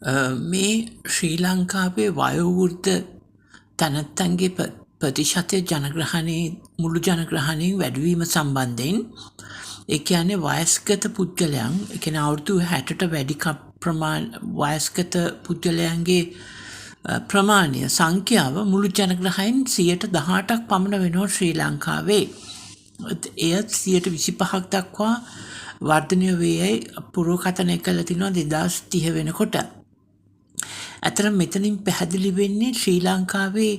මේ ශ්‍රී ලංකාවේ වයෝවෘද්ධ තැනැත්තන්ගේ ප්‍රතිශතය ජනග්‍රහණයේ මුළු ජනග්‍රහණයෙන් වැඩිවීම සම්බන්ධයෙන් ඒ කියන්නේ වයස්ගත පුද්ගලයන් ඒ කියන්නේ අවුරුදු 60ට වැඩි වයස්ගත පුද්ගලයන්ගේ ප්‍රමාණය සංඛ්‍යාව මුළු ජනග්‍රහයෙන් 18%ක් පමණ වෙනවා ශ්‍රී ලංකාවේ. එය 25%ක් දක්වා වර්ධනය වේයයි පුරෝකථනය කළ තිනවා 2030 වෙනකොට. ඇතර මෙතනින් පැහැදිලි වෙන්නේ ශ්‍රී ලංකාවේ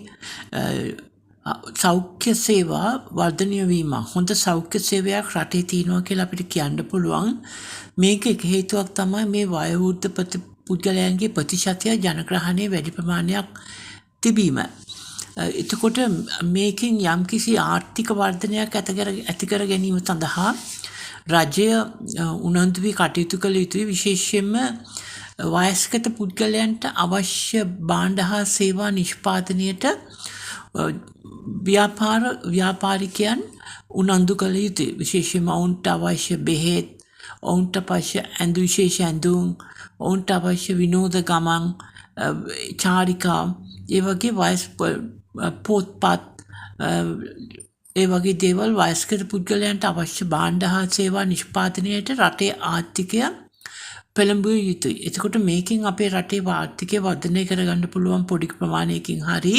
සෞඛ්‍ය සේවා වර්ධනය වීම. හොඳ සෞඛ්‍ය සේවයක් රටේ තියෙනවා කියලා අපිට කියන්න පුළුවන්. මේක එක හේතුවක් තමයි මේ වයෝවෘද්ධ පුද්ගලයන්ගේ ප්‍රතිශතය ජනග්‍රහණයේ වැඩි ප්‍රමාණයක් තිබීම. එතකොට මේකෙන් යම්කිසි ආර්ථික වර්ධනයක් ඇති කර ගැනීම සඳහා රජය උනන්දු වී කටයුතු කළ යුතුයි. විශේෂයෙන්ම වයස්ගත පුද්ගලයන්ට අවශ්‍ය භාණ්ඩ හා සේවා නිෂ්පාදනයට ව්‍යාපාරිකයන් උනන්දු කළ යුතුයි. විශේෂයෙන්ම ඔවුන්ට අවශ්‍ය බෙහෙත්, ඔවුන්ට අවශ්‍ය විශේෂ ඇඳුම්, ඔවුන්ට අවශ්‍ය විනෝද ගමන්, චාරිකා, ඒ වගේ පොත්පත්, ඒ වගේ දේවල් වයස්ගත පුද්ගලයන්ට අවශ්‍ය භාණ්ඩ හා සේවා නිෂ්පාදනයට රටේ ආර්ථිකය පෙළඹිය යුතුයි. එතකොට මේකෙන් අපේ රටේ ආර්ථිකය වර්ධනය කරගන්න පුළුවන් පොඩි ප්‍රමාණයකින් හරි.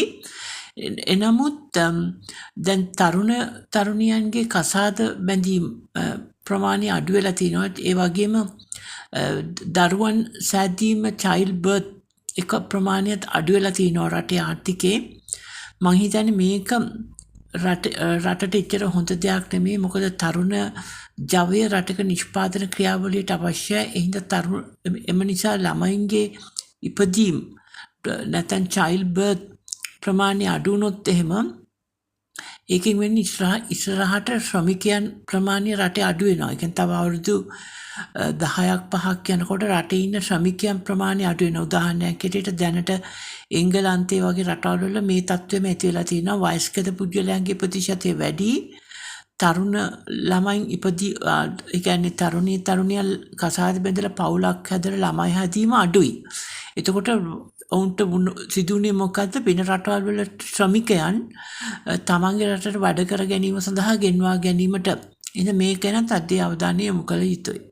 එනමුත් දැන් තරුණියන්ගේ කසාද බැඳීම් ප්‍රමාණය අඩු වෙලා තිනවා. ඒ වගේම දරුවන් සෑදීම child birth එක ප්‍රමාණයත් අඩු වෙලා තිනවා රටේ ආර්ථිකේ. මං හිතන්නේ මේක රටට එච්චර හොඳ දෙයක් නෙමෙයි. මොකද තරුණ ජවය රටක නිෂ්පාදන ක්‍රියාවලියට අවශ්‍යයි. එම නිසා ළමයින්ගේ ඉපදීම් නැත්නම් child birth ප්‍රමාණය අඩු වුණොත් එහෙම ඒකෙන් වෙන්නේ ඉස්සරහට ශ්‍රමිකයන් ප්‍රමාණය රටේ අඩු වෙනවා. ඒ කියන්නේ තව අවුරුදු 10ක් 5ක් යනකොට රටේ ඉන්න ශ්‍රමිකයන් ප්‍රමාණය අඩු වෙනවා. උදාහරණයක් ඇටියට දැනට එංගලන්තයේ වගේ රටවල් වල මේ තත්ත්වෙම ඇති වෙලා තියෙනවා. වයස්ගත පුද්ගලයන්ගේ ප්‍රතිශතය වැඩි. තරුණ ළමයින් ඒ කියන්නේ තරුණියන් කසාද බැඳලා පවුලක් හැදලා ළමයි හැදීම අඩුයි. එතකොට ඔවුන්ට සිදුවන්නේ මොකද්ද? වෙන රටවල් වල ශ්‍රමිකයන් තමන්ගේ රටට වැඩ කර ගැනීම සඳහා ගෙන්වා ගැනීමට. එහෙනම් මේක ගැන අධ්‍ය අවධානය යොමු කළ යුතුයි.